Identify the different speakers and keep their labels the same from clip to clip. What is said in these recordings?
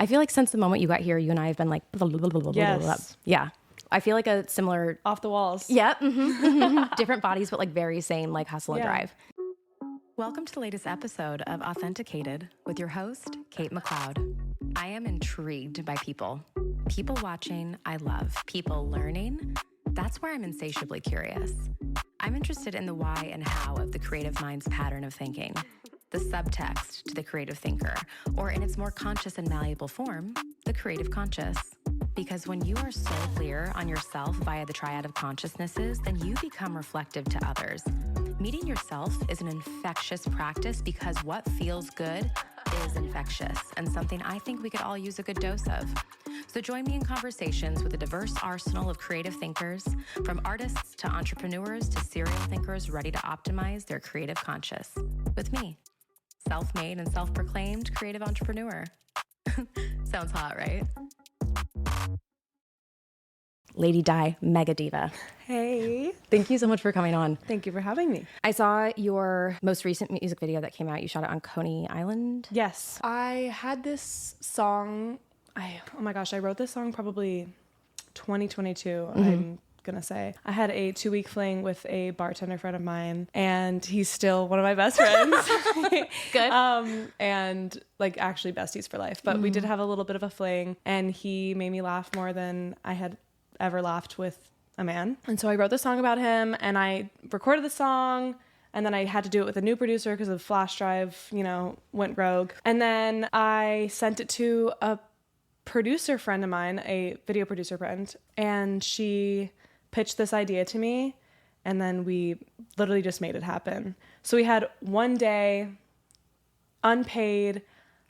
Speaker 1: I feel like since the moment you got here, you and I have been like,
Speaker 2: Yes.
Speaker 1: yeah. I feel like a similar,
Speaker 2: Off the walls.
Speaker 1: yeah, different bodies, but like very same, like hustle and drive. Welcome to the latest episode of Authenticated with your host, Kate McLeod. I am intrigued by people. People watching, I love. People learning, that's where I'm insatiably curious. I'm interested in the why and how of the creative mind's pattern of thinking, the subtext to the creative thinker, or in its more conscious and malleable form, the creative conscious. Because when you are so clear on yourself via the triad of consciousnesses, then you become reflective to others. Meeting yourself is an infectious practice because what feels good is infectious and something I think we could all use a good dose of. So join me in conversations with a diverse arsenal of creative thinkers, from artists to entrepreneurs to serial thinkers ready to optimize their creative conscious. With me, self-made and self-proclaimed creative entrepreneur. Sounds hot, right? LadyDi MegaDiva.
Speaker 2: Hey.
Speaker 1: Thank you so much for coming on.
Speaker 2: Thank you for having me.
Speaker 1: I saw your most recent music video that came out. You shot it on Coney Island.
Speaker 2: Yes. I had this song. Oh my gosh, I wrote this song probably 2022, I'm gonna say. I had a 2-week fling with a bartender friend of mine, and he's still one of my best friends.
Speaker 1: Good.
Speaker 2: And like actually besties for life. But we did have a little bit of a fling, and he made me laugh more than I had ever laughed with a man. And so I wrote the song about him, and I recorded the song, and then I had to do it with a new producer because the flash drive, went rogue. And then I sent it to a producer friend of mine, a video producer friend, and she pitched this idea to me, and then we literally just made it happen. So we had one day, unpaid,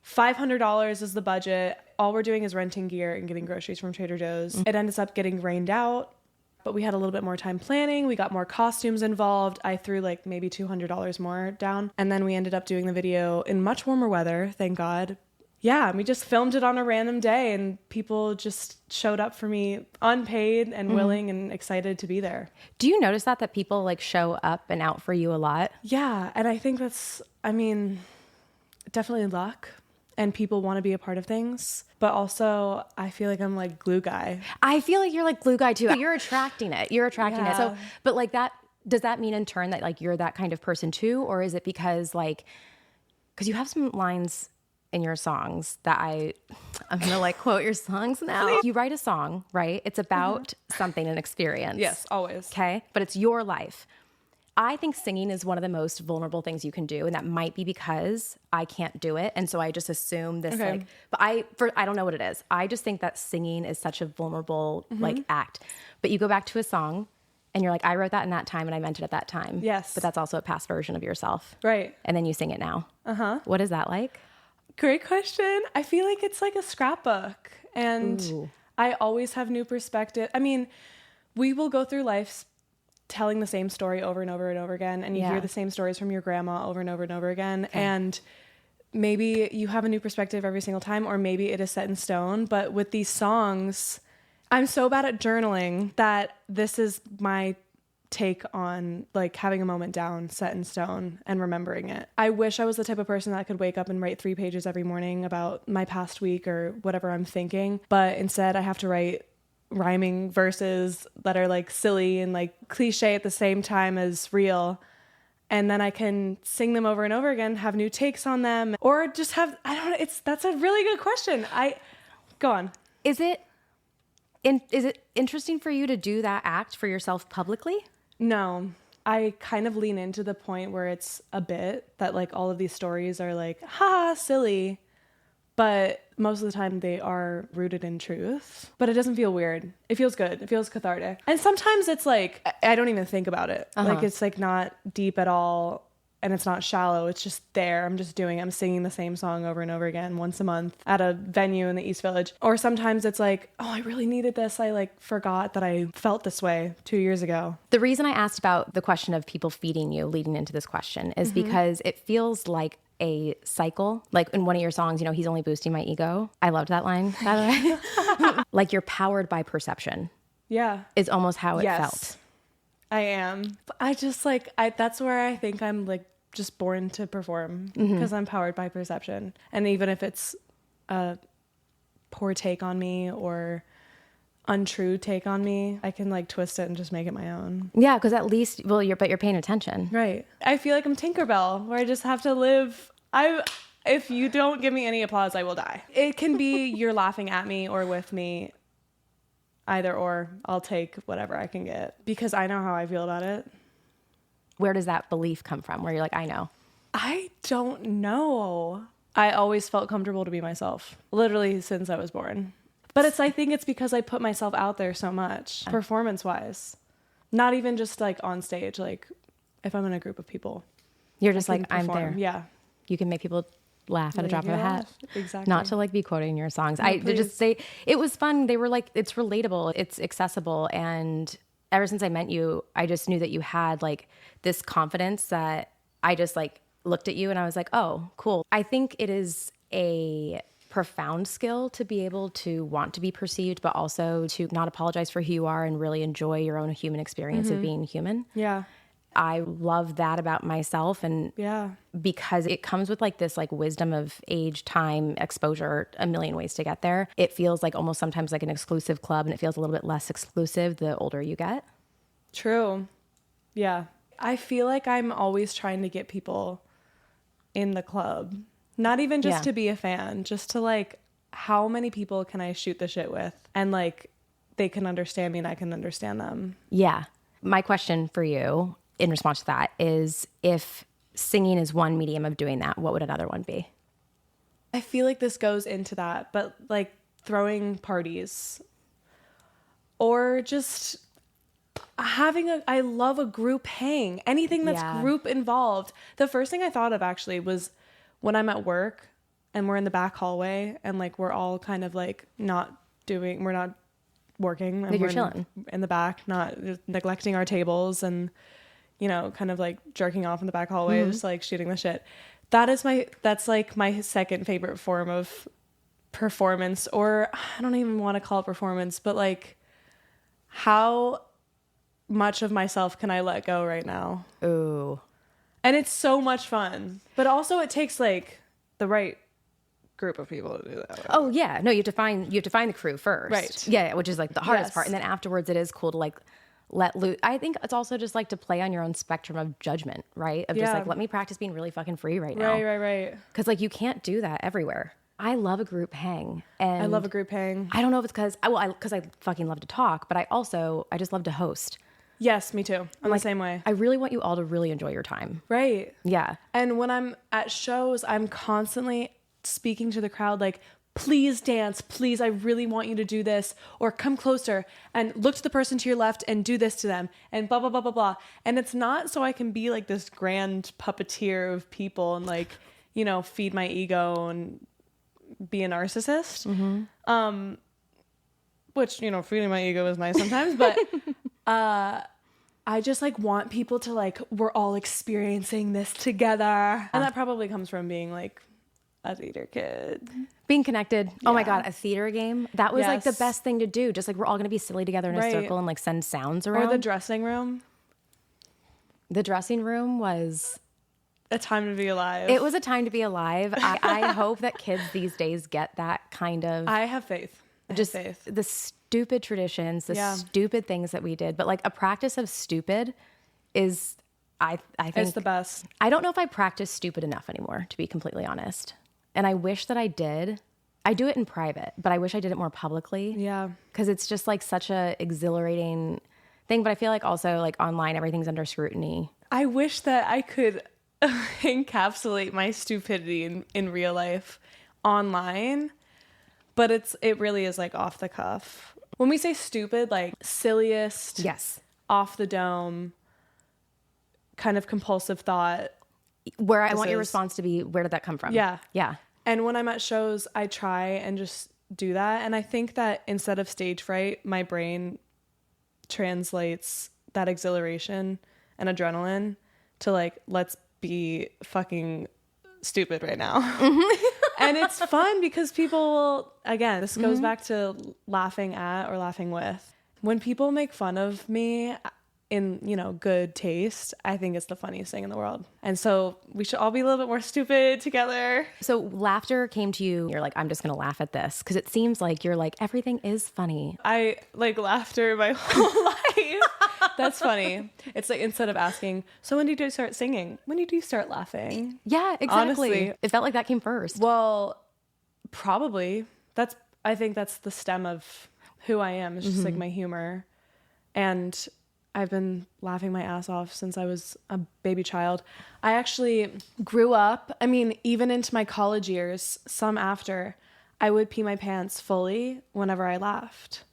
Speaker 2: $500 is the budget. All we're doing is renting gear and getting groceries from Trader Joe's. It ended up getting rained out, but we had a little bit more time planning. We got more costumes involved. I threw like maybe $200 more down. And then we ended up doing the video in much warmer weather, thank God. Yeah, we just filmed it on a random day, and people just showed up for me unpaid and willing and excited to be there.
Speaker 1: Do you notice that people like show up and out for you a lot?
Speaker 2: Yeah, and I think that's, definitely luck. And people want to be a part of things. But also, I feel like I'm like glue guy.
Speaker 1: I feel like you're like glue guy too. You're attracting it.
Speaker 2: Yeah.
Speaker 1: So, but like that, does that mean in turn that like you're that kind of person too? Or is it because you have some lines in your songs that I'm going to like quote your songs now. You write a song, right? It's about something, an experience.
Speaker 2: Yes, always.
Speaker 1: Okay. But it's your life. I think singing is one of the most vulnerable things you can do. And that might be because I can't do it. And so I just assume this but I don't know what it is. I just think that singing is such a vulnerable like act. But you go back to a song and you're like, I wrote that in that time and I meant it at that time.
Speaker 2: Yes.
Speaker 1: But that's also a past version of yourself.
Speaker 2: Right.
Speaker 1: And then you sing it now. What is that like?
Speaker 2: Great question. I feel like it's like a scrapbook, and I always have new perspective. We will go through life telling the same story over and over and over again, and you hear the same stories from your grandma over and over and over again. Okay. And maybe you have a new perspective every single time, or maybe it is set in stone. But with these songs, I'm so bad at journaling that this is my take on like having a moment down, set in stone, and remembering it. I wish I was the type of person that could wake up and write 3 pages every morning about my past week or whatever I'm thinking. But instead I have to write rhyming verses that are like silly and like cliche at the same time as real. And then I can sing them over and over again, have new takes on them, or just have, that's a really good question. Go on.
Speaker 1: Is it interesting for you to do that act for yourself publicly?
Speaker 2: No, I kind of lean into the point where it's a bit that like all of these stories are like, ha, silly. But most of the time they are rooted in truth. But it doesn't feel weird. It feels good. It feels cathartic. And sometimes it's like, I don't even think about it. Like it's like not deep at all. And it's not shallow. It's just there. I'm singing the same song over and over again once a month at a venue in the East Village. Or sometimes it's like, oh, I really needed this. I like forgot that I felt this way 2 years ago.
Speaker 1: The reason I asked about the question of people feeding you leading into this question is because it feels like a cycle. Like in one of your songs, he's only boosting my ego. I loved that line, by the way. Like you're powered by perception.
Speaker 2: Yeah.
Speaker 1: Is almost how it felt.
Speaker 2: I am. I just that's where I think I'm like just born to perform because I'm powered by perception. And even if it's a poor take on me or untrue take on me, I can like twist it and just make it my own.
Speaker 1: Yeah, because at least, well, you're paying attention.
Speaker 2: Right. I feel like I'm Tinkerbell, where I just have to live. If you don't give me any applause, I will die. It can be you're laughing at me or with me. Either or, I'll take whatever I can get because I know how I feel about it.
Speaker 1: Where does that belief come from? Where you're like, I know.
Speaker 2: I don't know. I always felt comfortable to be myself, literally since I was born. But I think it's because I put myself out there so much, performance-wise. Not even just like on stage, like if I'm in a group of people.
Speaker 1: You're just like, I'm there.
Speaker 2: Yeah.
Speaker 1: You can make people laugh at a drop of a hat.
Speaker 2: Exactly.
Speaker 1: Not to like be quoting your songs.
Speaker 2: No,
Speaker 1: I
Speaker 2: please.
Speaker 1: just say it was fun. They were like, it's relatable, it's accessible. And ever since I met you, I just knew that you had like this confidence that I just like looked at you and I was like, oh, cool. I think it is a profound skill to be able to want to be perceived, but also to not apologize for who you are and really enjoy your own human experience of being human.
Speaker 2: Yeah.
Speaker 1: I love that about myself. And because it comes with like this like wisdom of age, time, exposure, a million ways to get there. It feels like almost sometimes like an exclusive club, and it feels a little bit less exclusive the older you get.
Speaker 2: True. Yeah. I feel like I'm always trying to get people in the club. Not even just to be a fan, just to like, how many people can I shoot the shit with? And like, they can understand me and I can understand them.
Speaker 1: Yeah. My question for you in response to that is, if singing is one medium of doing that, what would another one be?
Speaker 2: I feel like this goes into that, but like throwing parties or just I love a group hang, anything that's group involved. The first thing I thought of actually was when I'm at work and we're in the back hallway and like we're all kind of like we're not working. And
Speaker 1: like you're
Speaker 2: we're
Speaker 1: chilling
Speaker 2: in the back, not neglecting our tables and, you know, kind of like jerking off in the back hallway, just like shooting the shit. That's like my second favorite form of performance, or I don't even want to call it performance, but like how much of myself can I let go right now?
Speaker 1: Ooh.
Speaker 2: And it's so much fun, but also it takes like the right group of people to do that.
Speaker 1: Oh yeah. No, you have to find the crew first.
Speaker 2: Right.
Speaker 1: Yeah. Which is like the hardest part. And then afterwards it is cool to like let loose. I think it's also just like to play on your own spectrum of judgment, right? Of just like, let me practice being really fucking free right now.
Speaker 2: Right.
Speaker 1: Cause like you can't do that everywhere. I love a group hang. And
Speaker 2: I love a group hang.
Speaker 1: I don't know if it's cause I fucking love to talk, but I just love to host.
Speaker 2: Yes, me too. I'm the same way.
Speaker 1: I really want you all to really enjoy your time.
Speaker 2: Right.
Speaker 1: Yeah.
Speaker 2: And when I'm at shows, I'm constantly speaking to the crowd like, please dance, please, I really want you to do this, or come closer and look to the person to your left and do this to them, and blah, blah, blah, blah, blah. And it's not so I can be like this grand puppeteer of people and like, you know, feed my ego and be a narcissist. Mm-hmm. Which, you know, feeding my ego is nice sometimes, but I just like want people to like, we're all experiencing this together. And that probably comes from being like a theater kid.
Speaker 1: Being connected. Yeah. Oh my God, a theater game. That was like the best thing to do. Just like we're all going to be silly together in a circle and like send sounds around.
Speaker 2: Or the dressing room.
Speaker 1: The dressing room was
Speaker 2: a time to be alive.
Speaker 1: It was a time to be alive. I hope that kids these days get that kind of.
Speaker 2: I have faith.
Speaker 1: The stupid traditions, the stupid things that we did. But like a practice of stupid is, I think.
Speaker 2: It's the best.
Speaker 1: I don't know if I practice stupid enough anymore, to be completely honest. And I wish that I did. I do it in private, but I wish I did it more publicly. Yeah. Because it's just like such a exhilarating thing. But I feel like also like online, everything's under scrutiny.
Speaker 2: I wish that I could encapsulate my stupidity in real life online, but it really is like off the cuff. When we say stupid, like silliest, off the dome, kind of compulsive thought.
Speaker 1: Where I want your response to be, where did that come from? Yeah. Yeah.
Speaker 2: And when I'm at shows, I try and just do that. And I think that instead of stage fright, my brain translates that exhilaration and adrenaline to like, let's be fucking stupid right now. And it's fun because people will, again, this goes back to laughing at or laughing with. When people make fun of me, in, you know, good taste, I think it's the funniest thing in the world. And so we should all be a little bit more stupid together.
Speaker 1: So laughter came to you. You're like, I'm just going to laugh at this. Because it seems like you're like, everything is funny.
Speaker 2: I like laughter my whole life. That's funny. It's like, instead of asking, so when did you start singing? When did you start laughing?
Speaker 1: Yeah, exactly.
Speaker 2: Honestly.
Speaker 1: It felt like that came first.
Speaker 2: Well, probably. I think that's the stem of who I am. It's just like my humor. And I've been laughing my ass off since I was a baby child. I actually grew up, I mean, even into my college years, some after, I would pee my pants fully whenever I laughed.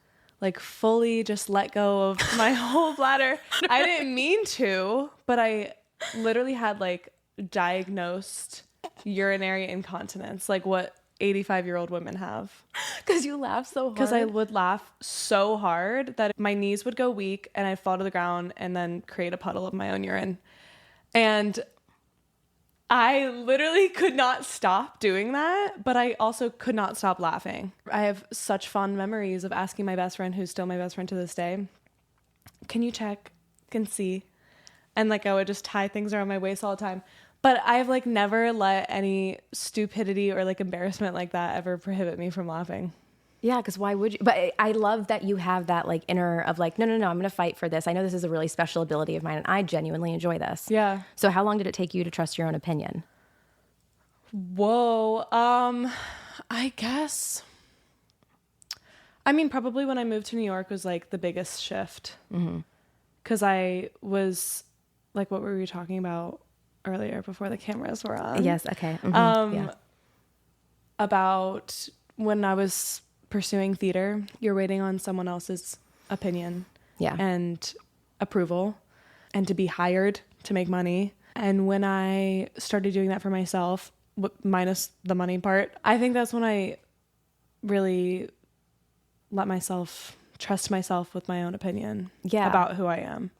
Speaker 2: Like fully just let go of my whole bladder. I didn't mean to, but I literally had like diagnosed urinary incontinence, like what 85-year-old women have.
Speaker 1: Because you laugh so hard.
Speaker 2: Because I would laugh so hard that my knees would go weak and I'd fall to the ground and then create a puddle of my own urine. And I literally could not stop doing that, but I also could not stop laughing. I have such fond memories of asking my best friend, who's still my best friend to this day, can you check? Can see? And like I would just tie things around my waist all the time. But I've like never let any stupidity or like embarrassment like that ever prohibit me from laughing.
Speaker 1: Yeah, because why would you? But I love that you have that like inner of like, no, I'm going to fight for this. I know this is a really special ability of mine and I genuinely enjoy this.
Speaker 2: Yeah.
Speaker 1: So how long did it take you to trust your own opinion?
Speaker 2: Whoa. I guess. I mean, probably when I moved to New York was like the biggest shift. Because I was like, what were we talking about earlier before the cameras were on?
Speaker 1: Yes. Okay. Yeah.
Speaker 2: About when I was pursuing theater, you're waiting on someone else's opinion and approval and to be hired to make money. And when I started doing that for myself, minus the money part, I think that's when I really let myself trust myself with my own opinion about who I am.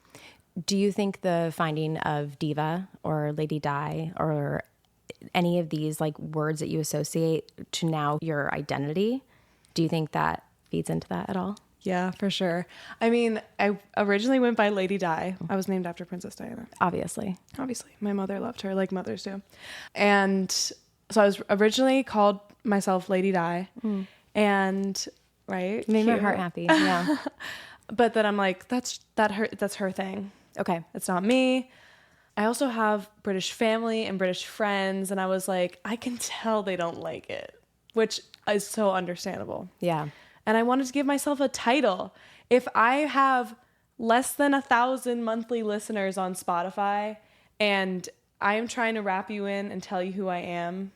Speaker 1: Do you think the finding of diva or LadyDi or any of these like words that you associate to now your identity, do you think that feeds into that at all?
Speaker 2: Yeah, for sure. I mean, I originally went by LadyDi. I was named after Princess Diana.
Speaker 1: Obviously.
Speaker 2: My mother loved her like mothers do. And so I was originally called myself LadyDi. And right?
Speaker 1: Made my heart happy. Yeah.
Speaker 2: But then I'm like, that's her thing.
Speaker 1: Okay.
Speaker 2: It's not me. I also have British family and British friends. And I was like, I can tell they don't like it, which is so understandable.
Speaker 1: Yeah.
Speaker 2: And I wanted to give myself a title. If I have less than 1,000 monthly listeners on Spotify and I am trying to wrap you in and tell you who I am,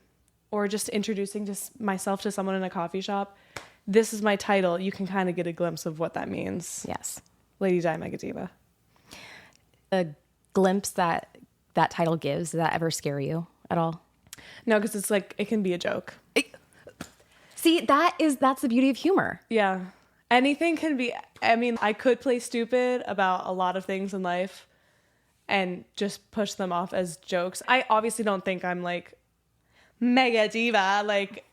Speaker 2: or just introducing just myself to someone in a coffee shop, this is my title. You can kind of get a glimpse of what that means.
Speaker 1: Yes.
Speaker 2: LadyDi MegaDiva.
Speaker 1: A glimpse that title gives, does that ever scare you at all?
Speaker 2: No, because it's like, it can be a joke.
Speaker 1: See, that's the beauty of humor.
Speaker 2: Yeah. Anything can be, I mean, I could play stupid about a lot of things in life and just push them off as jokes. I obviously don't think I'm like mega diva. Like,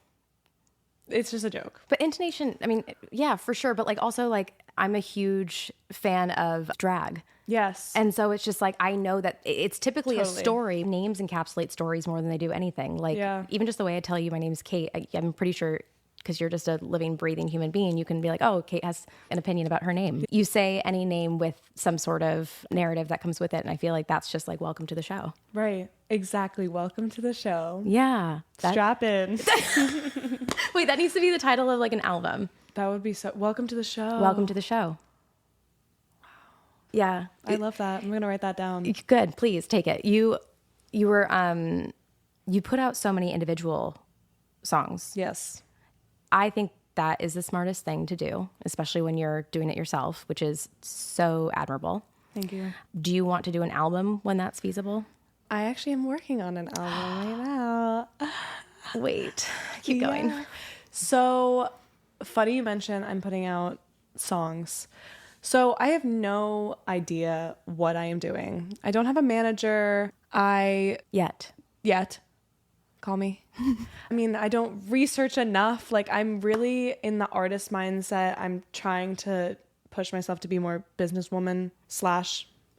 Speaker 2: it's just a joke.
Speaker 1: But intonation, I mean, yeah, for sure. But like also like I'm a huge fan of drag.
Speaker 2: Yes.
Speaker 1: And so it's just like, I know that it's typically
Speaker 2: Totally.
Speaker 1: a story. Names encapsulate stories more than they do anything. Like even just the way I tell you my name's Kate, I'm pretty sure because you're just a living, breathing human being, you can be like, oh, Kate has an opinion about her name. You say any name with some sort of narrative that comes with it. And I feel like that's just like, welcome to the show.
Speaker 2: Right. Exactly. Welcome to the show.
Speaker 1: Yeah.
Speaker 2: Strap in.
Speaker 1: Wait, that needs to be the title of like an album.
Speaker 2: That would be so, welcome to the show.
Speaker 1: Welcome to the show. Wow. Yeah.
Speaker 2: I love that. I'm going to write that down.
Speaker 1: Good. Please take it. You were, you put out so many individual songs.
Speaker 2: Yes.
Speaker 1: I think that is the smartest thing to do, especially when you're doing it yourself, which is so admirable.
Speaker 2: Thank you.
Speaker 1: Do you want to do an album when that's feasible?
Speaker 2: I actually am working on an album right now.
Speaker 1: Wait, keep going.
Speaker 2: So funny you mention I'm putting out songs. So I have no idea what I am doing. I don't have a manager. Yet. Call me. I mean, I don't research enough. Like, I'm really in the artist mindset. I'm trying to push myself to be more businesswoman /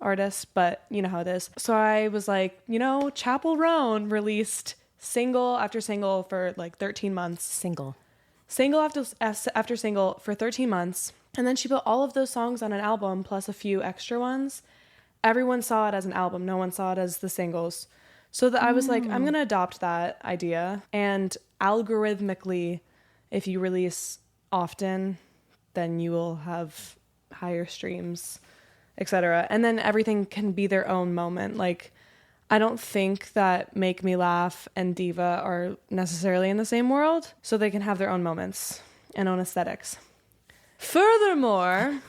Speaker 2: artists, but you know how it is. So I was like, Chapel Roan released single after single for like 13 months. Single after single for 13 months. And then she put all of those songs on an album plus a few extra ones. Everyone saw it as an album. No one saw it as the singles. So that I was like, I'm going to adopt that idea. And algorithmically, if you release often, then you will have higher streams, etc. And then everything can be their own moment. Like, I don't think that Make Me Laugh and Diva are necessarily in the same world, so they can have their own moments and own aesthetics. Furthermore,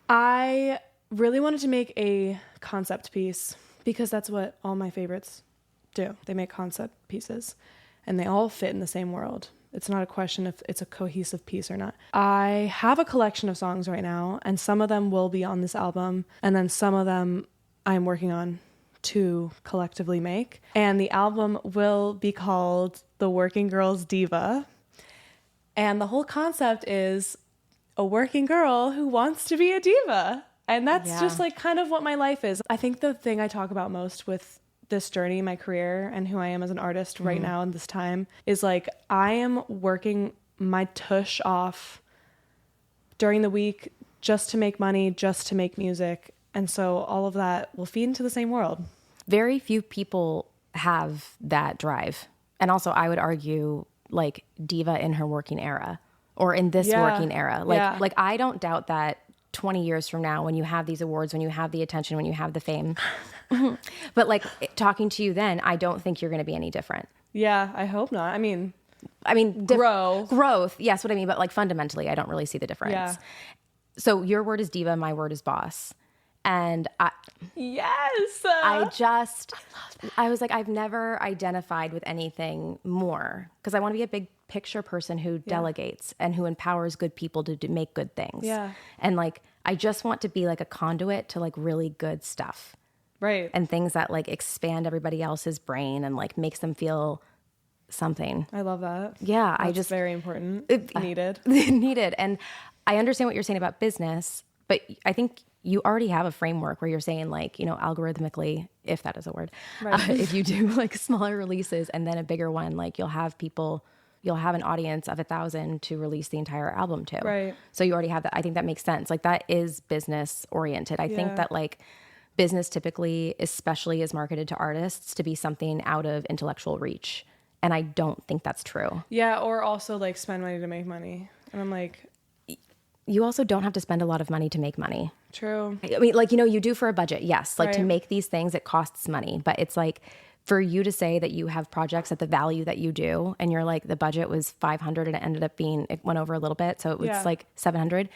Speaker 2: I really wanted to make a concept piece because that's what all my favorites do. They make concept pieces and they all fit in the same world. It's not a question if it's a cohesive piece or not. I have a collection of songs right now, and some of them will be on this album, and then some of them I'm working on to collectively make. And the album will be called The Working Girl's Diva. And the whole concept is a working girl who wants to be a diva. And that's just like kind of what my life is. I think the thing I talk about most with this journey, my career, and who I am as an artist right now in this time is like I am working my tush off during the week just to make money, just to make music. And so all of that will feed into the same world.
Speaker 1: Very few people have that drive. And also I would argue like diva in her working era or in this working era. Like I don't doubt that 20 years from now when you have these awards, when you have the attention, when you have the fame. But like talking to you then, I don't think you're going to be any different.
Speaker 2: Yeah, I hope not. I mean,
Speaker 1: growth. Yes, what I mean. But like fundamentally, I don't really see the difference.
Speaker 2: Yeah.
Speaker 1: So your word is diva, my word is boss. And I was like, I've never identified with anything more because I want to be a big picture person who delegates and who empowers good people to make good things.
Speaker 2: Yeah.
Speaker 1: And like, I just want to be like a conduit to like really good stuff.
Speaker 2: Right.
Speaker 1: And things that like expand everybody else's brain and like makes them feel something.
Speaker 2: I love that.
Speaker 1: Yeah.
Speaker 2: That's very important. Needed.
Speaker 1: Needed. And I understand what you're saying about business, but I think you already have a framework where you're saying like, algorithmically, if that is a word, if you do like smaller releases and then a bigger one, like you'll have an audience of 1,000 to release the entire album to.
Speaker 2: Right.
Speaker 1: So you already have that. I think that makes sense. Like that is business oriented. I think that like business typically, especially is marketed to artists to be something out of intellectual reach. And I don't think that's true.
Speaker 2: Yeah. Or also like spend money to make money. And I'm like,
Speaker 1: you also don't have to spend a lot of money to make money.
Speaker 2: True.
Speaker 1: I mean, like, you do for a budget. Yes. Like to make these things, it costs money, but it's like for you to say that you have projects at the value that you do and you're like, the budget was 500 and it went over a little bit. So it was like 700.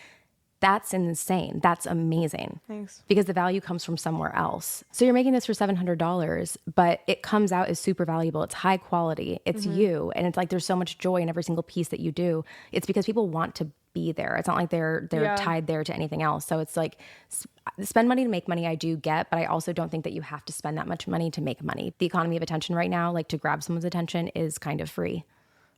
Speaker 1: That's insane. That's amazing.
Speaker 2: Thanks.
Speaker 1: Because the value comes from somewhere else. So you're making this for $700, but it comes out as super valuable. It's high quality. It's you. And it's like, there's so much joy in every single piece that you do. It's because people want to be there. It's not like they're tied there to anything else. So it's like spend money to make money. I do get, but I also don't think that you have to spend that much money to make money. The economy of attention right now, like to grab someone's attention is kind of free.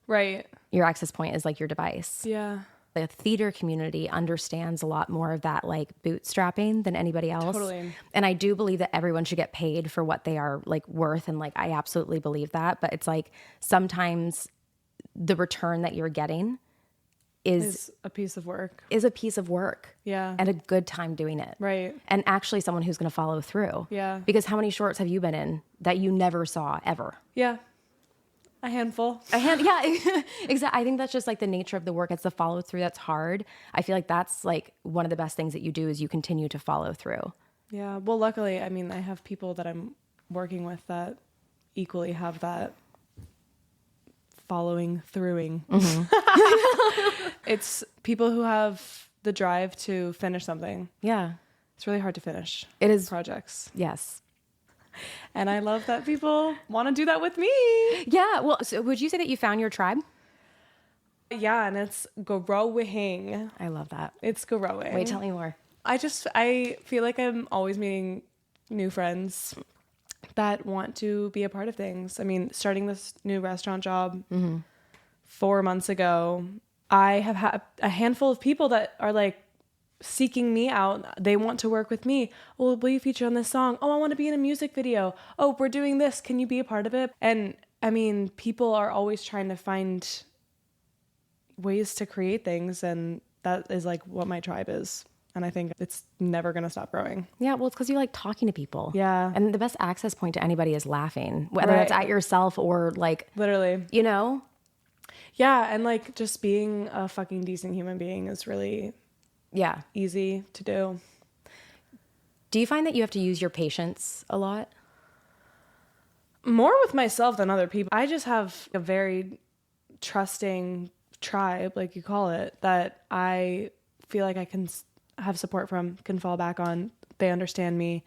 Speaker 2: Right.
Speaker 1: Your access point is like your device.
Speaker 2: Yeah.
Speaker 1: The theater community understands a lot more of that like bootstrapping than anybody else.
Speaker 2: Totally.
Speaker 1: And I do believe that everyone should get paid for what they are like worth. And like, I absolutely believe that, but it's like sometimes the return that you're getting is
Speaker 2: a piece of work.
Speaker 1: Yeah. And a good time doing it.
Speaker 2: Right.
Speaker 1: And actually someone who's going to follow through.
Speaker 2: Yeah.
Speaker 1: Because how many shorts have you been in that you never saw ever?
Speaker 2: Yeah. A handful.
Speaker 1: Yeah, exactly. I think that's just like the nature of the work. It's the follow through that's hard. I feel like that's like one of the best things that you do is you continue to follow through.
Speaker 2: Yeah. Well, luckily, I mean, I have people that I'm working with that equally have that following throughing. It's people who have the drive to finish something.
Speaker 1: Yeah.
Speaker 2: It's really hard to finish.
Speaker 1: It is.
Speaker 2: Projects.
Speaker 1: Yes.
Speaker 2: And I love that people want to do that with me.
Speaker 1: Yeah. Well, so would you say that you found your tribe?
Speaker 2: Yeah, and it's growing.
Speaker 1: I love that.
Speaker 2: It's growing.
Speaker 1: Wait, tell me more.
Speaker 2: I feel like I'm always meeting new friends that want to be a part of things. I mean, starting this new restaurant job 4 months ago, I have had a handful of people that are like, seeking me out. They want to work with me. Oh, will you feature on this song? Oh, I want to be in a music video. Oh, we're doing this. Can you be a part of it? And I mean, people are always trying to find ways to create things, and that is like what my tribe is. And I think it's never going to stop growing.
Speaker 1: Yeah, well, it's because you like talking to people.
Speaker 2: Yeah.
Speaker 1: And the best access point to anybody is laughing, whether it's at yourself or like...
Speaker 2: Literally.
Speaker 1: You know?
Speaker 2: Yeah, and like just being a fucking decent human being is really easy to do.
Speaker 1: Do you find that you have to use your patience a lot?
Speaker 2: More with myself than other people. I just have a very trusting tribe, like you call it, that I feel like I can have support from, can fall back on. They understand me.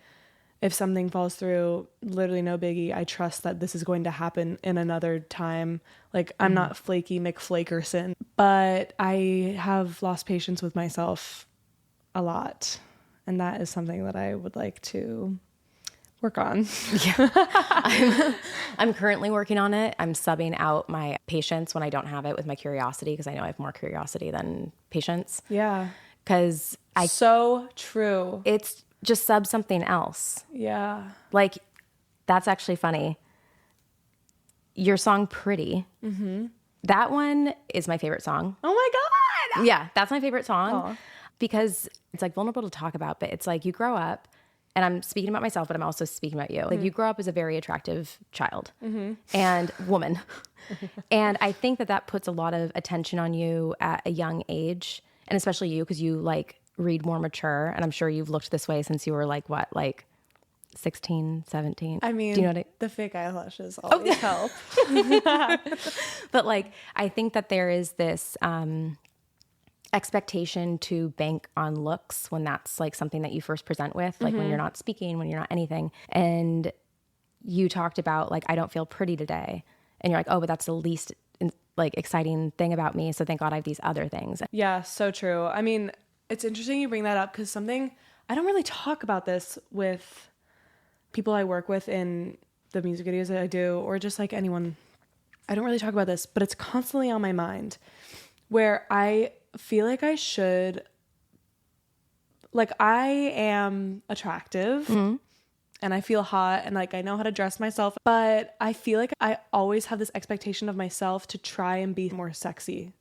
Speaker 2: If something falls through, literally no biggie. I trust that this is going to happen in another time. Like, I'm not flaky McFlakerson, but I have lost patience with myself a lot. And that is something that I would like to work on.
Speaker 1: Yeah. I'm currently working on it. I'm subbing out my patience when I don't have it with my curiosity, because I know I have more curiosity than patience.
Speaker 2: Yeah.
Speaker 1: Because
Speaker 2: so true.
Speaker 1: It's just sub something else.
Speaker 2: Yeah.
Speaker 1: Like, that's actually funny. Your song Pretty, that one is my favorite song.
Speaker 2: Oh my God.
Speaker 1: Yeah, that's my favorite song. Because it's like vulnerable to talk about, but it's like you grow up, and I'm speaking about myself, but I'm also speaking about you. Like, you grow up as a very attractive child and woman. And I think that that puts a lot of attention on you at a young age, and especially you, because you like read more mature. And I'm sure you've looked this way since you were like, what, like 16, 17?
Speaker 2: I mean,
Speaker 1: do you know what
Speaker 2: the fake eyelashes always help.
Speaker 1: But like, I think that there is this expectation to bank on looks when that's like something that you first present with, like when you're not speaking, when you're not anything. And you talked about like, I don't feel pretty today. And you're like, oh, but that's the least like exciting thing about me. So thank God I have these other things.
Speaker 2: Yeah, so true. I mean, it's interesting you bring that up, because something, I don't really talk about this with people I work with in the music videos that I do, or just like anyone. I don't really talk about this, but it's constantly on my mind, where I feel like I should, like, I am attractive and I feel hot and like I know how to dress myself, but I feel like I always have this expectation of myself to try and be more sexy.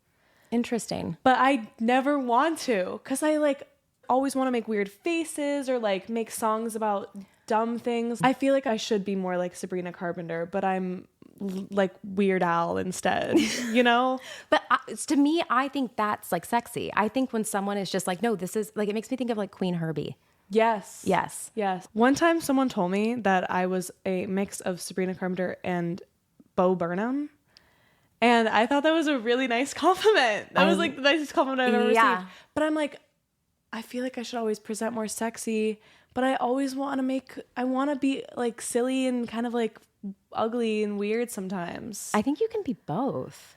Speaker 1: Interesting.
Speaker 2: But I never want to, because I like always want to make weird faces or like make songs about dumb things. I feel like I should be more like Sabrina Carpenter, but I'm like Weird Al instead, you know?
Speaker 1: But to me, I think that's like sexy. I think when someone is just like, no, this is like, it makes me think of like Queen Herbie.
Speaker 2: Yes.
Speaker 1: Yes.
Speaker 2: Yes. One time someone told me that I was a mix of Sabrina Carpenter and Bo Burnham. And I thought that was a really nice compliment. That was like the nicest compliment I've ever received. But I'm like, I feel like I should always present more sexy, but I always want to be like silly and kind of like ugly and weird sometimes.
Speaker 1: I think you can be both,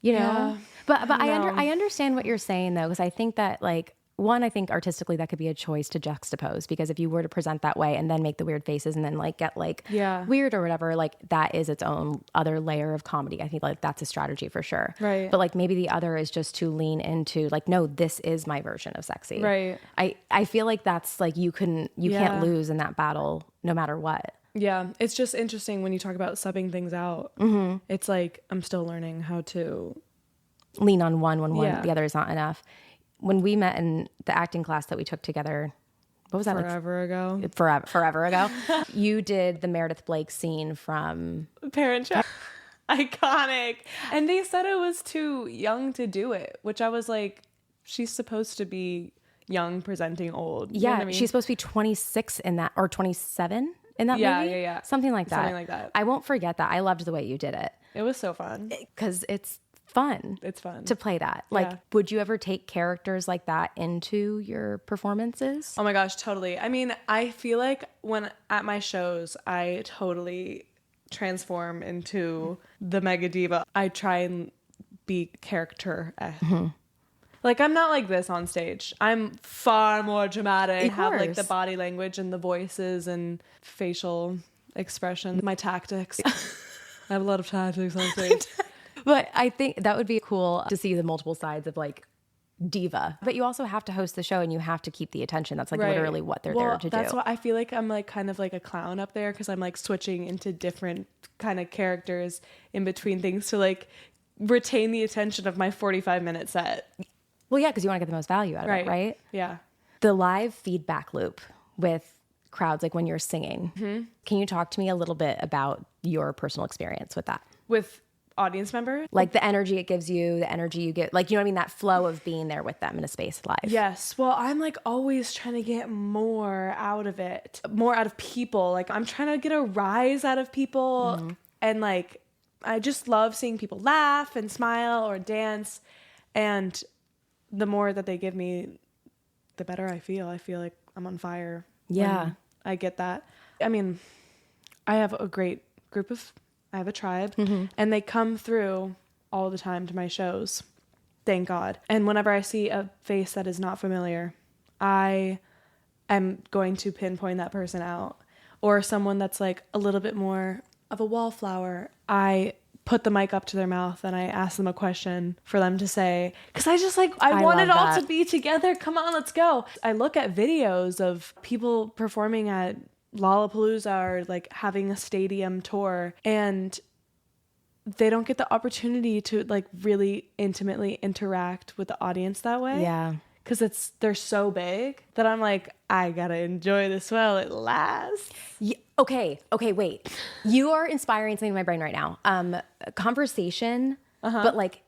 Speaker 1: you know?
Speaker 2: Yeah.
Speaker 1: But I understand what you're saying though, because I think that like, one, I think artistically that could be a choice to juxtapose, because if you were to present that way and then make the weird faces and then like get like weird or whatever, like that is its own other layer of comedy. I think like that's a strategy for sure.
Speaker 2: Right.
Speaker 1: But like maybe the other is just to lean into like, no, this is my version of sexy.
Speaker 2: Right.
Speaker 1: I feel like that's like you can't lose in that battle no matter what.
Speaker 2: Yeah. It's just interesting when you talk about subbing things out. It's like, I'm still learning how to
Speaker 1: lean on one when the other is not enough. When we met in the acting class that we took together, what was that?
Speaker 2: Forever ago.
Speaker 1: Forever ago. You did the Meredith Blake scene from
Speaker 2: Parent Trap. Iconic. And they said I was too young to do it, which I was like, she's supposed to be young presenting old. You know what I mean?
Speaker 1: She's supposed to be 26 in that, or 27 in that movie.
Speaker 2: Yeah.
Speaker 1: Something like that.
Speaker 2: Something like that.
Speaker 1: I won't forget that. I loved the way you did it.
Speaker 2: It was so fun.
Speaker 1: Because it's fun.
Speaker 2: It's fun
Speaker 1: to play that. Like, would you ever take characters like that into your performances?
Speaker 2: Oh my gosh, totally. I mean, I feel like when at my shows, I totally transform into the mega diva. I try and be character. Like, I'm not like this on stage. I'm far more dramatic. I have like the body language and the voices and facial expression, my tactics. I have a lot of tactics on stage.
Speaker 1: But I think that would be cool to see the multiple sides of like diva. But you also have to host the show and you have to keep the attention. That's like literally what they're there to do.
Speaker 2: That's why I feel like I'm like kind of like a clown up there, because I'm like switching into different kind of characters in between things to like retain the attention of my 45-minute set.
Speaker 1: Well, yeah, because you want to get the most value out of it, right?
Speaker 2: Yeah.
Speaker 1: The live feedback loop with crowds, like when you're singing. Can you talk to me a little bit about your personal experience with that?
Speaker 2: With audience members?
Speaker 1: Like the energy it gives you, the energy you get, like, you know what I mean? That flow of being there with them in a space live.
Speaker 2: Yes. Well, I'm like always trying to get more out of it, more out of people. Like I'm trying to get a rise out of people. And like, I just love seeing people laugh and smile or dance. And the more that they give me, the better I feel. I feel like I'm on fire.
Speaker 1: Yeah.
Speaker 2: I get that. I mean, I have a great group of, I have a tribe, and they come through all the time to my shows. Thank God. And whenever I see a face that is not familiar, I am going to pinpoint that person out. Or someone that's like a little bit more of a wallflower, I put the mic up to their mouth and I ask them a question for them to say, because I just like, I want it all to be together. Come on, let's go. I look at videos of people performing at Lollapalooza or like having a stadium tour, and they don't get the opportunity to like really intimately interact with the audience that way.
Speaker 1: Yeah.
Speaker 2: Because they're so big that I'm like, I gotta enjoy this while it lasts.
Speaker 1: Yeah. Okay, wait. You are inspiring something in my brain right now. Conversation, but like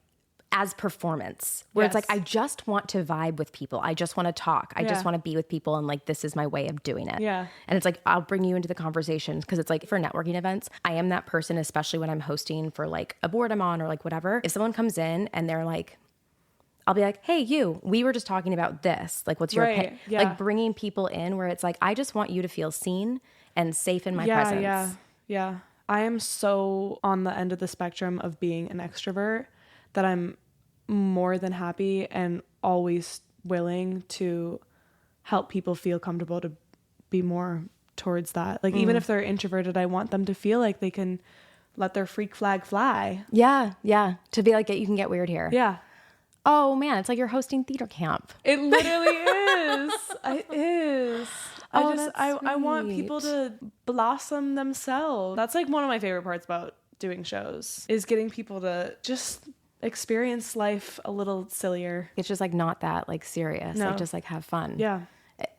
Speaker 1: as performance, where it's like, I just want to vibe with people. I just want to talk. I just want to be with people. And like, this is my way of doing it.
Speaker 2: Yeah.
Speaker 1: And it's like, I'll bring you into the conversation, because it's like for networking events, I am that person, especially when I'm hosting for like a board I'm on or like whatever. If someone comes in and they're like, I'll be like, hey, we were just talking about this. Like, what's your opinion?
Speaker 2: Yeah.
Speaker 1: Like bringing people in where it's like, I just want you to feel seen and safe in my presence.
Speaker 2: Yeah. I am so on the end of the spectrum of being an extrovert that I'm more than happy and always willing to help people feel comfortable to be more towards that. Like, even if they're introverted, I want them to feel like they can let their freak flag fly.
Speaker 1: Yeah. To be like, you can get weird here.
Speaker 2: Yeah.
Speaker 1: Oh man, it's like you're hosting theater camp.
Speaker 2: It literally is. It is.
Speaker 1: Oh,
Speaker 2: I want people to blossom themselves. That's like one of my favorite parts about doing shows, is getting people to just experience life a little sillier.
Speaker 1: It's just like not that like serious.
Speaker 2: No.
Speaker 1: Like just like have fun.
Speaker 2: Yeah.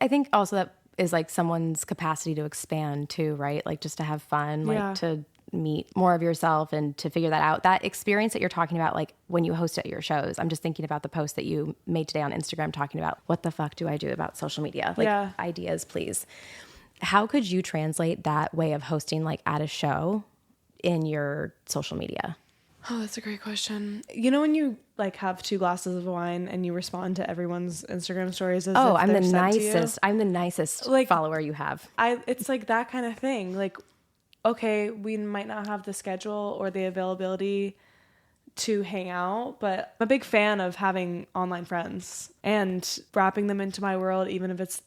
Speaker 1: I think also that is like someone's capacity to expand too, right? Like just to have fun, like to meet more of yourself and to figure that out. That experience that you're talking about, like when you host at your shows, I'm just thinking about the post that you made today on Instagram talking about what the fuck do I do about social media? Like ideas, please. How could you translate that way of hosting like at a show in your social media?
Speaker 2: Oh, that's a great question. You know, when you like have 2 glasses of wine and you respond to everyone's Instagram stories as if
Speaker 1: I'm
Speaker 2: they're
Speaker 1: the
Speaker 2: sent to you?
Speaker 1: nicest. I'm the nicest
Speaker 2: like,
Speaker 1: follower you have.
Speaker 2: It's like that kind of thing. Like, okay, we might not have the schedule or the availability to hang out, but I'm a big fan of having online friends and wrapping them into my world, even if it's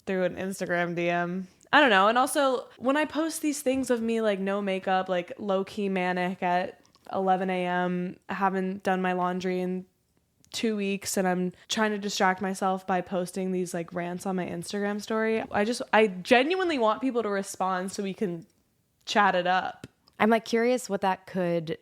Speaker 2: through an Instagram DM. I don't know. And also when I post these things of me, like no makeup, like low key manic at 11 a.m., I haven't done my laundry in 2 weeks and I'm trying to distract myself by posting these like rants on my Instagram story. I genuinely want people to respond so we can chat it up.
Speaker 1: I'm like curious what that could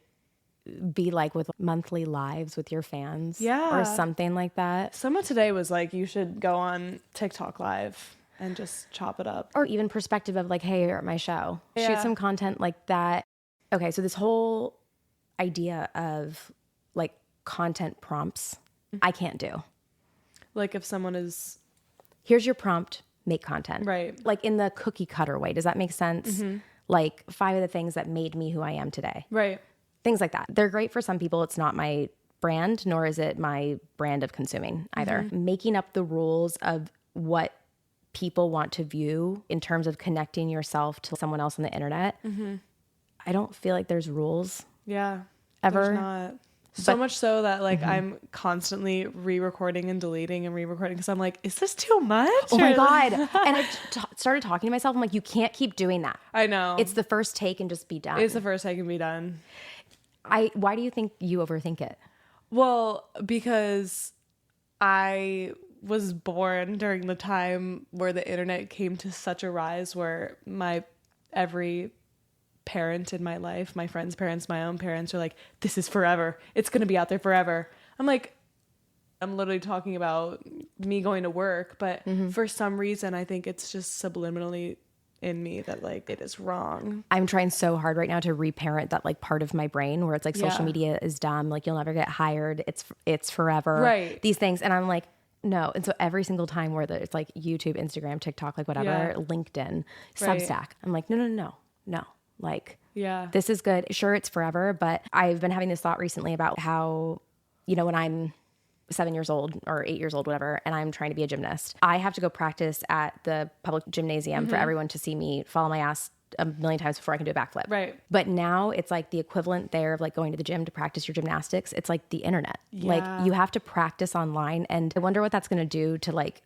Speaker 1: be like with monthly lives with your fans.
Speaker 2: Yeah.
Speaker 1: Or something like that.
Speaker 2: Someone today was like, you should go on TikTok live and just chop it up.
Speaker 1: Or even perspective of like, hey, you're at my show.
Speaker 2: Yeah.
Speaker 1: Shoot some content like that. Okay, so this whole idea of like content prompts, I can't do.
Speaker 2: Like if someone is...
Speaker 1: Here's your prompt, make content.
Speaker 2: Right.
Speaker 1: Like in the cookie cutter way. Does that make sense? Mm-hmm. Like 5 of the things that made me who I am today.
Speaker 2: Right.
Speaker 1: Things like that. They're great for some people. It's not my brand, nor is it my brand of consuming either. Mm-hmm. Making up the rules of what people want to view in terms of connecting yourself to someone else on the internet. Mm-hmm. I don't feel like there's rules.
Speaker 2: Yeah.
Speaker 1: Ever.
Speaker 2: There's not. So much so that like I'm constantly re-recording and deleting and re-recording because I'm like, is this too much?
Speaker 1: Oh my God. And I started talking to myself. I'm like, you can't keep doing that.
Speaker 2: I know.
Speaker 1: It's the first take and just be done.
Speaker 2: It's the first take and be done.
Speaker 1: Why do you think you overthink it?
Speaker 2: Well, because I was born during the time where the internet came to such a rise, where every parent in my life, my friends' parents, my own parents, are like, this is forever. It's going to be out there forever. I'm like, I'm literally talking about me going to work, but for some reason, I think it's just subliminally in me that like it is wrong.
Speaker 1: I'm trying so hard right now to reparent that like part of my brain where it's like social media is dumb, like you'll never get hired, it's forever,
Speaker 2: right? These
Speaker 1: things, and I'm like, no. And so every single time where it's like YouTube, Instagram, TikTok, like whatever, LinkedIn, Substack, I'm like, no. Like, this is good. Sure, it's forever. But I've been having this thought recently about how, you know, when I'm 7 years old or 8 years old, whatever, and I'm trying to be a gymnast, I have to go practice at the public gymnasium for everyone to see me fall on my ass a million times before I can do a backflip.
Speaker 2: Right.
Speaker 1: But now it's like the equivalent there of like going to the gym to practice your gymnastics. It's like the internet. Like you have to practice online. And I wonder what that's going to do to like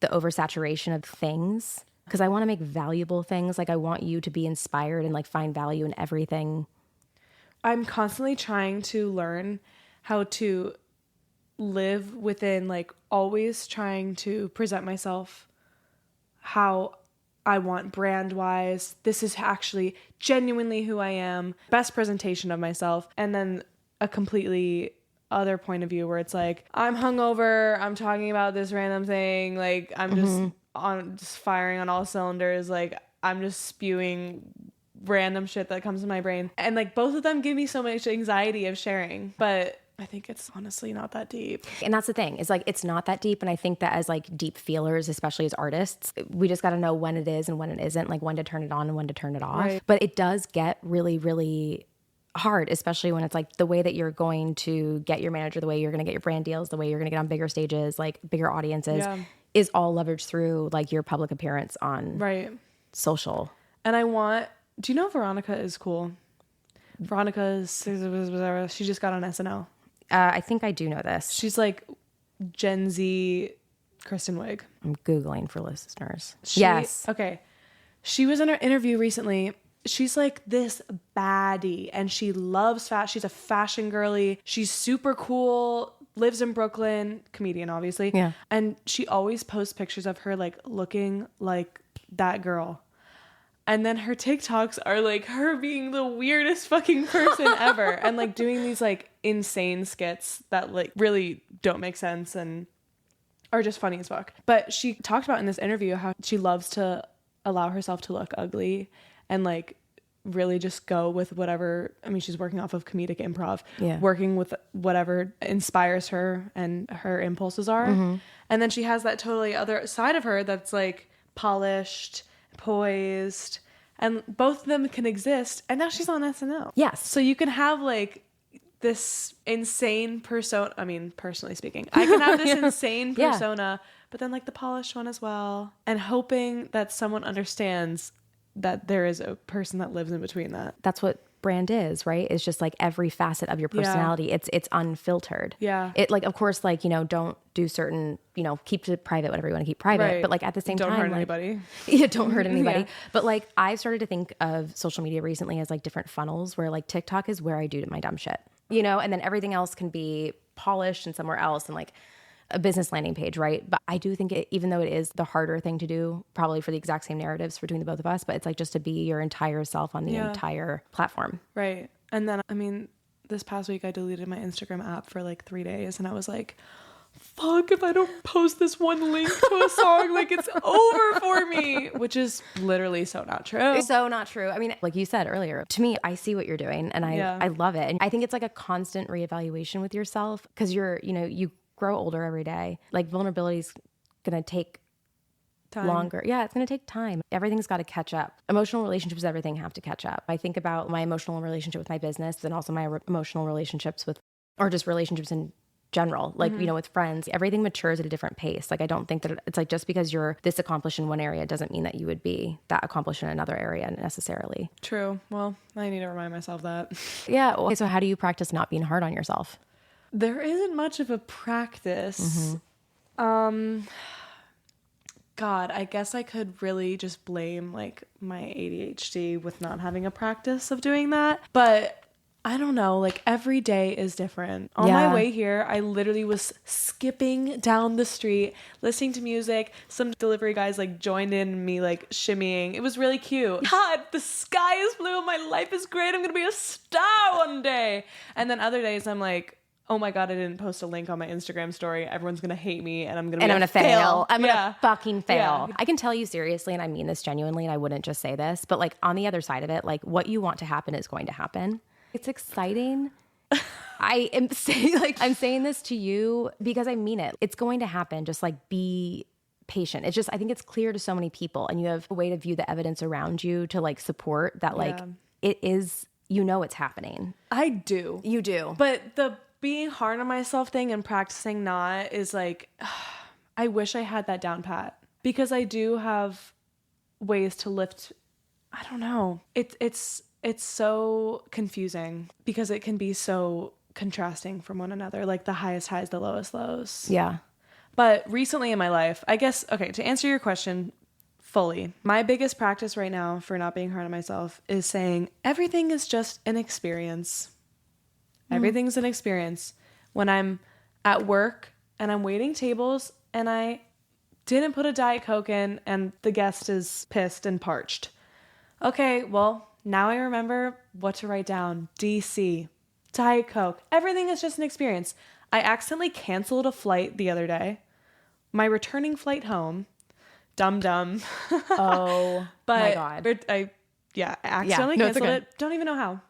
Speaker 1: the oversaturation of things. Because I want to make valuable things. Like I want you to be inspired and like find value in everything.
Speaker 2: I'm constantly trying to learn how to live within, like, always trying to present myself how I want brand wise. This is actually genuinely who I am. Best presentation of myself. And then a completely other point of view where it's like, I'm hungover. I'm talking about this random thing. Like I'm just firing on all cylinders. Like I'm just spewing random shit that comes to my brain. And like both of them give me so much anxiety of sharing. But I think it's honestly not that deep.
Speaker 1: And that's the thing. It's like, it's not that deep. And I think that as like deep feelers, especially as artists, we just got to know when it is and when it isn't, like when to turn it on and when to turn it off. Right. But it does get really, really hard, especially when it's like the way that you're going to get your manager, the way you're going to get your brand deals, the way you're going to get on bigger stages, like bigger audiences is all leveraged through like your public appearance on social.
Speaker 2: And do you know Veronica is cool? She just got on SNL.
Speaker 1: I think I do know this.
Speaker 2: She's like Gen Z Kristen Wiig.
Speaker 1: I'm Googling for listeners. Yes.
Speaker 2: Okay. She was in her interview recently. She's like this baddie and she loves fashion. She's a fashion girly. She's super cool. Lives in Brooklyn. Comedian, obviously.
Speaker 1: Yeah.
Speaker 2: And she always posts pictures of her like looking like that girl. And then her TikToks are like her being the weirdest fucking person ever. And like doing these like insane skits that like really don't make sense and are just funny as fuck. But she talked about in this interview how she loves to allow herself to look ugly and like really just go with whatever. I mean, she's working off of comedic improv, working with whatever inspires her and her impulses are. And then she has that totally other side of her that's like polished, poised, and both of them can exist. And now she's on SNL.
Speaker 1: Yes.
Speaker 2: So you can have like this insane persona. I mean, personally speaking, I can have this insane persona, but then like the polished one as well. And hoping that someone understands that there is a person that lives in between that.
Speaker 1: That's what brand is, right? It's just like every facet of your personality. It's unfiltered.
Speaker 2: Yeah.
Speaker 1: It like, of course, like, you know, don't do certain, you know, keep it private, whatever you want to keep private.
Speaker 2: Right.
Speaker 1: But like at the same time,
Speaker 2: don't hurt
Speaker 1: like,
Speaker 2: anybody.
Speaker 1: Yeah, don't hurt anybody. But like I've started to think of social media recently as like different funnels where like TikTok is where I do my dumb shit, you know, and then everything else can be polished and somewhere else and like a business landing page, right? But I do think even though it is the harder thing to do, probably for the exact same narratives between the both of us, but it's like just to be your entire self on the entire platform.
Speaker 2: Right. And then, I mean, this past week I deleted my Instagram app for like 3 days and I was like, fuck, if I don't post this one link to a song, like it's over for me, which is literally so not true.
Speaker 1: It's so not true. I mean, like you said earlier, to me, I see what you're doing and I love it. And I think it's like a constant reevaluation with yourself because you're, you know, you grow older every day. Like vulnerability is going to take longer. Yeah, it's going to take time. Everything's got to catch up. Emotional relationships, everything have to catch up. I think about my emotional relationship with my business and also my emotional relationships with, or just relationships in general, like, you know, with friends. Everything matures at a different pace. Like, I don't think that it's like just because you're this accomplished in one area doesn't mean that you would be that accomplished in another area necessarily.
Speaker 2: True. Well, I need to remind myself that.
Speaker 1: Yeah. Okay, so how do you practice not being hard on yourself?
Speaker 2: There isn't much of a practice. God, I guess I could really just blame like my ADHD with not having a practice of doing that. But I don't know, like every day is different. On my way here, I literally was skipping down the street, listening to music. Some delivery guys like joined in me like shimmying. It was really cute. God, the sky is blue. My life is great. I'm going to be a star one day. And then other days I'm like, oh my God, I didn't post a link on my Instagram story. Everyone's going to hate me and I'm going to
Speaker 1: fail. I'm going to fucking fail. I can tell you seriously, and I mean this genuinely, and I wouldn't just say this, but like on the other side of it, like what you want to happen is going to happen. It's exciting. I'm saying this to you because I mean it. It's going to happen. Just like be patient. It's just, I think it's clear to so many people, and you have a way to view the evidence around you to like support that, like it is, it's happening.
Speaker 2: I do.
Speaker 1: You do.
Speaker 2: But the being hard on myself thing and practicing not is like, I wish I had that down pat, because I do have ways to lift. I don't know. It's so confusing because it can be so contrasting from one another, like the highest highs, the lowest lows.
Speaker 1: Yeah.
Speaker 2: But recently in my life, I guess, okay, to answer your question fully, my biggest practice right now for not being hard on myself is saying everything is just an experience. Everything's an experience. When I'm at work and I'm waiting tables and I didn't put a Diet Coke in and the guest is pissed and parched. Okay, well, now I remember what to write down. DC, Diet Coke. Everything is just an experience. I accidentally canceled a flight the other day. My returning flight home. Dumb.
Speaker 1: Oh, my God.
Speaker 2: I accidentally canceled it. Don't even know how.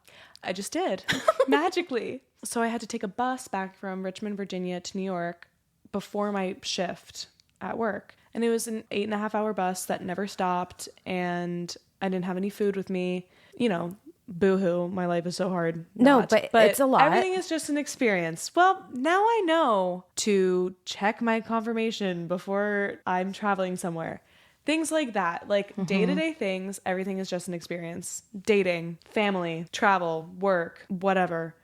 Speaker 2: I just did. Magically. So I had to take a bus back from Richmond, Virginia to New York before my shift at work. And it was an 8.5-hour bus that never stopped. And I didn't have any food with me. Boo-hoo, my life is so hard.
Speaker 1: But it's a lot.
Speaker 2: Everything is just an experience. Well, now I know to check my confirmation before I'm traveling somewhere. Things like that, like day-to-day things, everything is just an experience. Dating, family, travel, work, whatever.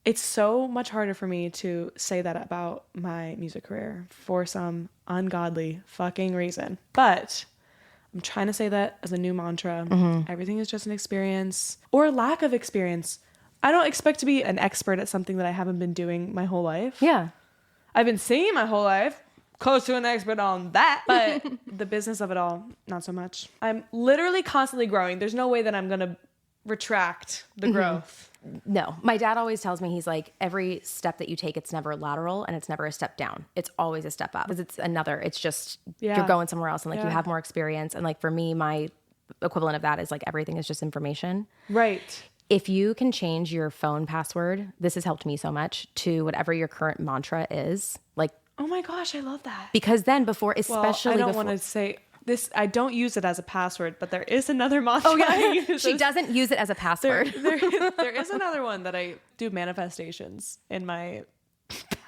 Speaker 2: It's so much harder for me to say that about my music career for some ungodly fucking reason. But I'm trying to say that as a new mantra. Everything is just an experience, or lack of experience. I don't expect to be an expert at something that I haven't been doing my whole life.
Speaker 1: Yeah.
Speaker 2: I've been singing my whole life, close to an expert on that, but the business of it all, not so much. I'm literally constantly growing. There's no way that I'm going to retract the growth.
Speaker 1: No, my dad always tells me, he's like, every step that you take, it's never lateral and it's never a step down. It's always a step up, because it's just, you're going somewhere else and like you have more experience. And like for me, my equivalent of that is like, everything is just information.
Speaker 2: Right.
Speaker 1: If you can change your phone password, this has helped me so much, to whatever your current mantra is, like,
Speaker 2: oh my gosh, I love that.
Speaker 1: Because then before, especially
Speaker 2: I don't want to say this, I don't use it as a password, but there is another mantra. Oh yeah,
Speaker 1: she doesn't use it as a password.
Speaker 2: There is another one that I do manifestations in my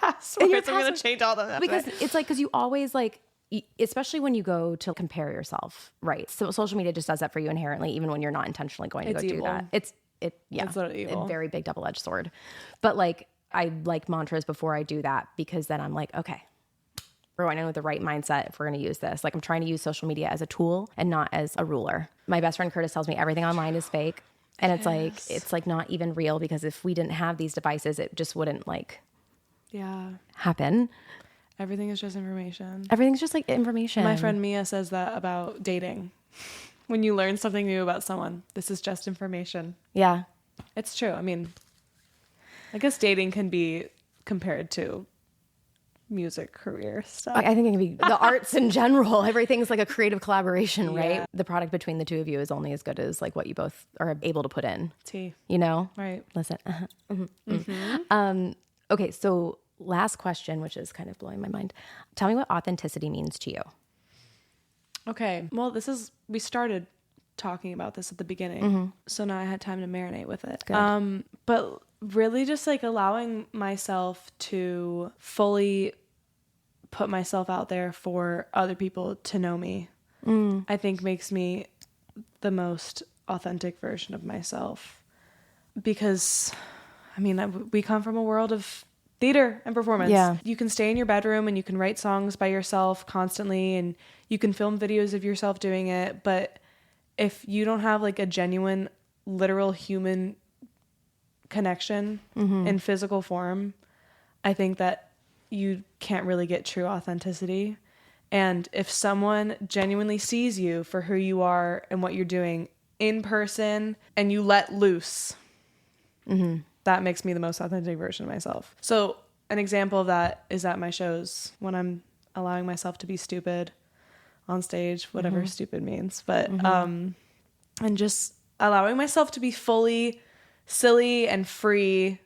Speaker 2: passwords. I'm going to change all of that.
Speaker 1: Because it's like, because you always like, especially when you go to compare yourself, right? So social media just does that for you inherently, even when you're not intentionally going to do that. It's literally evil. A very big double-edged sword. But like, I like mantras before I do that, because then I'm like, okay, we're going in with the right mindset if we're going to use this. Like, I'm trying to use social media as a tool and not as a ruler. My best friend Curtis tells me everything online is fake. And it's like not even real, because if we didn't have these devices, it just wouldn't happen.
Speaker 2: Everything is just information.
Speaker 1: Everything's just like information.
Speaker 2: My friend Mia says that about dating. When you learn something new about someone, this is just information.
Speaker 1: Yeah.
Speaker 2: It's true. I mean, I guess dating can be compared to music career stuff.
Speaker 1: I think it can be the arts in general. Everything's like a creative collaboration, right? The product between the two of you is only as good as like what you both are able to put in. Right. Listen. Okay, so last question, which is kind of blowing my mind. Tell me what authenticity means to you.
Speaker 2: Okay. Well, we started talking about this at the beginning. So now I had time to marinate with it.
Speaker 1: Good.
Speaker 2: But really just like allowing myself to fully put myself out there for other people to know me, I think makes me the most authentic version of myself. Because, I mean, we come from a world of theater and performance.
Speaker 1: Yeah.
Speaker 2: You can stay in your bedroom and you can write songs by yourself constantly, and you can film videos of yourself doing it. But if you don't have like a genuine, literal human connection in physical form, I think that you can't really get true authenticity. And if someone genuinely sees you for who you are and what you're doing in person and you let loose, that makes me the most authentic version of myself. So an example of that is at my shows when I'm allowing myself to be stupid on stage, whatever stupid means. But, and just allowing myself to be fully silly and free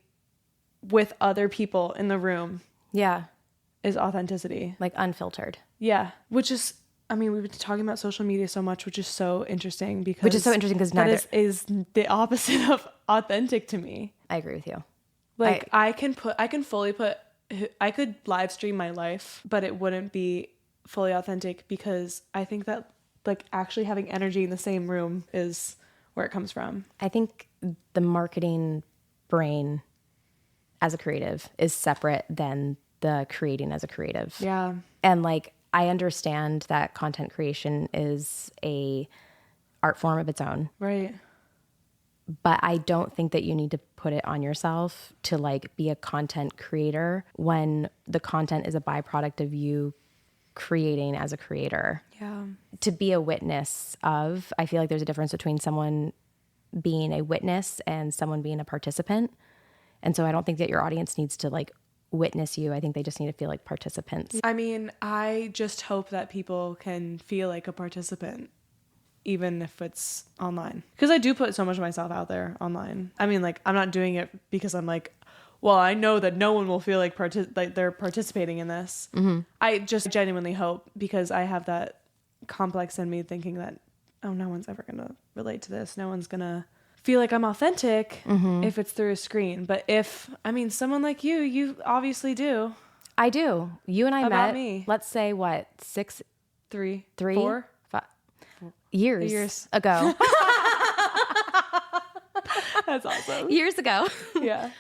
Speaker 2: with other people in the room.
Speaker 1: Yeah.
Speaker 2: Is authenticity.
Speaker 1: Like unfiltered.
Speaker 2: Yeah. Which is, I mean, we've been talking about social media so much, which is so interesting because
Speaker 1: neither
Speaker 2: is the opposite of authentic to me.
Speaker 1: I agree with you.
Speaker 2: Like I could live stream my life, but it wouldn't be fully authentic because I think that like actually having energy in the same room is where it comes from.
Speaker 1: I think the marketing brain as a creative is separate than the creating as a creative.
Speaker 2: Yeah.
Speaker 1: And like, I understand that content creation is a art form of its own.
Speaker 2: Right.
Speaker 1: But I don't think that you need to put it on yourself to like be a content creator when the content is a byproduct of you creating as a creator.
Speaker 2: Yeah.
Speaker 1: To be a witness of, I feel like there's a difference between someone being a witness and someone being a participant. And so I don't think that your audience needs to like witness you. I think they just need to feel like participants.
Speaker 2: I mean, I just hope that people can feel like a participant, even if it's online. Because I do put so much of myself out there online. I mean, like, I'm not doing it because I'm like, well, I know that no one will feel like they're participating in this. I just genuinely hope, because I have that complex in me thinking that, oh, no one's ever going to relate to this. No one's going to feel like I'm authentic if it's through a screen. But if, I mean, someone like you obviously do.
Speaker 1: I do. You and I
Speaker 2: About
Speaker 1: met,
Speaker 2: me.
Speaker 1: let's say what,
Speaker 2: 4
Speaker 1: years ago.
Speaker 2: That's awesome.
Speaker 1: Years ago.
Speaker 2: Yeah.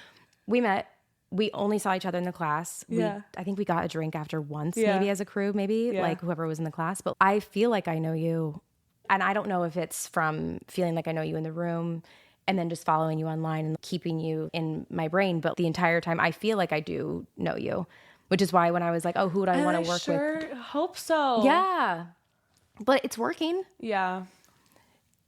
Speaker 1: We met. We only saw each other in the class.
Speaker 2: Yeah.
Speaker 1: I think we got a drink after once,
Speaker 2: Yeah.
Speaker 1: maybe as a crew, like whoever was in the class. But I feel like I know you. And I don't know if it's from feeling like I know you in the room and then just following you online and keeping you in my brain. But the entire time I feel like I do know you, which is why when I was like, oh, who would I want to work with?
Speaker 2: I hope so.
Speaker 1: Yeah. But it's working.
Speaker 2: Yeah.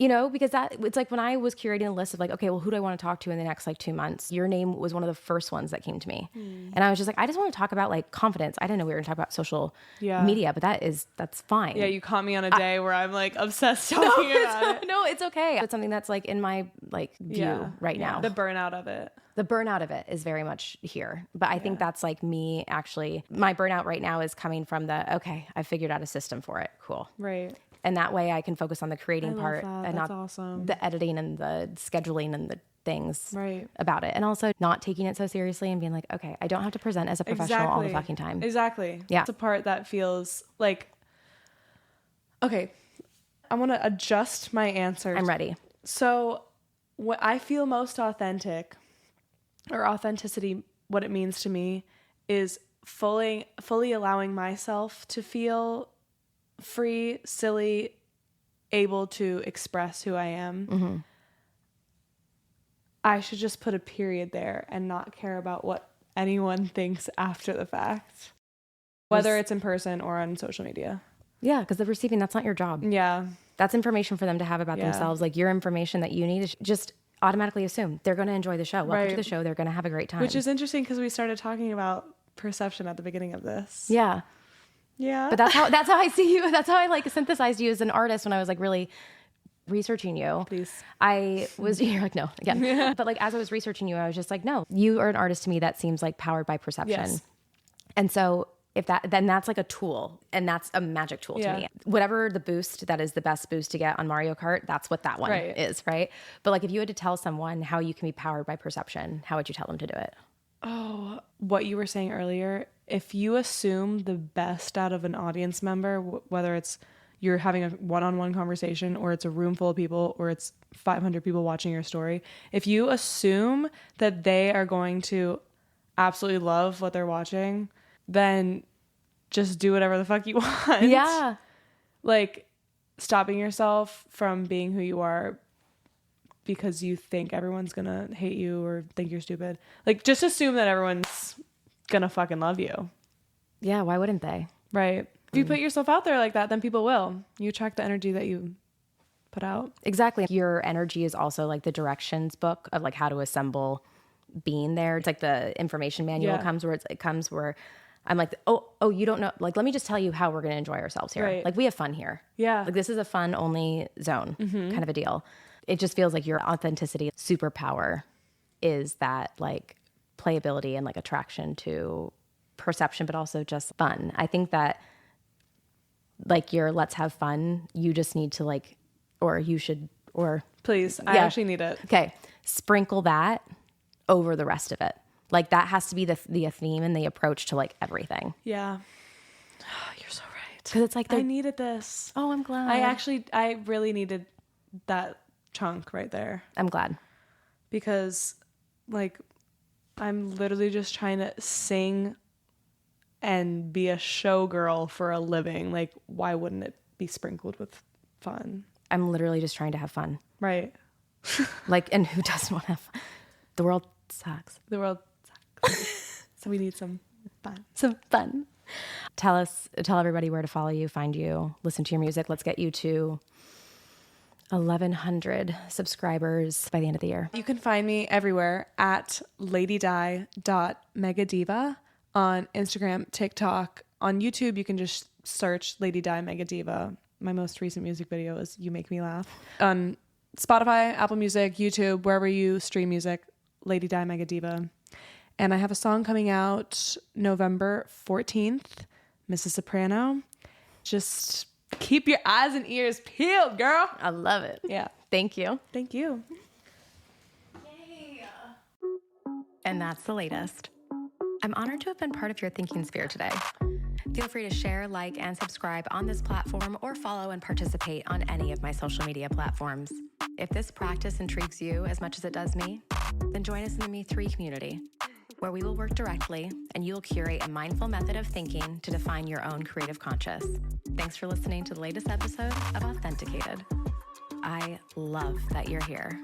Speaker 1: You know, because it's like when I was curating a list of like, okay, well, who do I want to talk to in the next like 2 months? Your name was one of the first ones that came to me. And I was just like, I just want to talk about like confidence. I didn't know we were going to talk about social media, but that's fine.
Speaker 2: Yeah, you caught me on a day where I'm like obsessed talking about it.
Speaker 1: No, it's okay. It's something that's like in my like view right now.
Speaker 2: The burnout of it.
Speaker 1: The burnout of it is very much here. But I think that's like me actually, my burnout right now is coming from okay, I figured out a system for it. Cool.
Speaker 2: Right.
Speaker 1: And that way I can focus on the creating part and
Speaker 2: That's
Speaker 1: not
Speaker 2: awesome.
Speaker 1: the editing and the scheduling and the things
Speaker 2: Right.
Speaker 1: about it. And also not taking it so seriously and being like, okay, I don't have to present as a professional all the fucking time.
Speaker 2: Exactly.
Speaker 1: Yeah.
Speaker 2: It's a part that feels like, okay, I want to adjust my answers.
Speaker 1: I'm ready.
Speaker 2: So what I feel most authentic, or authenticity, what it means to me is fully allowing myself to feel free, silly, able to express who I am. I should just put a period there and not care about what anyone thinks after the fact, whether it's in person or on social media.
Speaker 1: Yeah, because the receiving, that's not your job.
Speaker 2: Yeah.
Speaker 1: That's information for them to have about themselves. Like your information that you need is just automatically assume they're going to enjoy the show. Welcome to the show. They're going to have a great time.
Speaker 2: Which is interesting because we started talking about perception at the beginning of this.
Speaker 1: Yeah.
Speaker 2: Yeah.
Speaker 1: But that's how I see you. That's how I like synthesized you as an artist when I was like really researching you.
Speaker 2: Please.
Speaker 1: You're like, no, again. Yeah. But like as I was researching you, I was just like, no, you are an artist to me that seems like powered by perception.
Speaker 2: Yes.
Speaker 1: And so then that's like a tool, and that's a magic tool to me. Whatever the boost that is the best boost to get on Mario Kart, that's what that one is, right? But like if you had to tell someone how you can be powered by perception, how would you tell them to do it?
Speaker 2: Oh, what you were saying earlier, if you assume the best out of an audience member, whether it's you're having a one-on-one conversation or it's a room full of people or it's 500 people watching your story, if you assume that they are going to absolutely love what they're watching, then just do whatever the fuck you want.
Speaker 1: Yeah.
Speaker 2: Like stopping yourself from being who you are because you think everyone's gonna hate you or think you're stupid. Like, just assume that everyone's gonna fucking love you.
Speaker 1: Yeah, why wouldn't they?
Speaker 2: Right. If you put yourself out there like that, then people will. You attract the energy that you put out.
Speaker 1: Exactly. Your energy is also like the directions book of like how to assemble being there. It's like the information manual comes where I'm like, oh, you don't know. Like, let me just tell you how we're going to enjoy ourselves here.
Speaker 2: Right.
Speaker 1: Like, we have fun here.
Speaker 2: Yeah.
Speaker 1: Like, this is a fun only zone kind of a deal. It just feels like your authenticity superpower is that like playability and like attraction to perception, but also just fun. I think that like your let's have fun, you just need to like, or you should, or
Speaker 2: please, I actually need it.
Speaker 1: Okay. Sprinkle that over the rest of it. Like that has to be the theme and the approach to like everything.
Speaker 2: Yeah. Oh, you're so right.
Speaker 1: Cause it's like,
Speaker 2: I needed this.
Speaker 1: Oh, I'm glad.
Speaker 2: I really needed that chunk right there.
Speaker 1: I'm glad.
Speaker 2: Because like, I'm literally just trying to sing and be a showgirl for a living. Like, why wouldn't it be sprinkled with fun?
Speaker 1: I'm literally just trying to have fun.
Speaker 2: Right.
Speaker 1: Like, and who doesn't want to have fun? The world sucks.
Speaker 2: The world sucks. So we need some fun.
Speaker 1: Some fun. Tell everybody where to follow you, find you, listen to your music. Let's get you to 1,100 subscribers by the end of the year.
Speaker 2: You can find me everywhere at LadyDi.MegaDiva on Instagram, TikTok. On YouTube, you can just search LadyDi MegaDiva. My most recent music video is You Make Me Laugh. On Spotify, Apple Music, YouTube, wherever you stream music, LadyDi MegaDiva. And I have a song coming out November 14th, Mrs. Soprano. Just keep your eyes and ears peeled, girl.
Speaker 1: I love it.
Speaker 2: Yeah.
Speaker 1: Thank you.
Speaker 2: Thank you.
Speaker 1: Yay. And that's the latest. I'm honored to have been part of your thinking sphere today. Feel free to share, like, and subscribe on this platform or follow and participate on any of my social media platforms. If this practice intrigues you as much as it does me, then join us in the Me3 community, where we will work directly and you will curate a mindful method of thinking to define your own creative conscious. Thanks for listening to the latest episode of Authenticated. I love that you're here.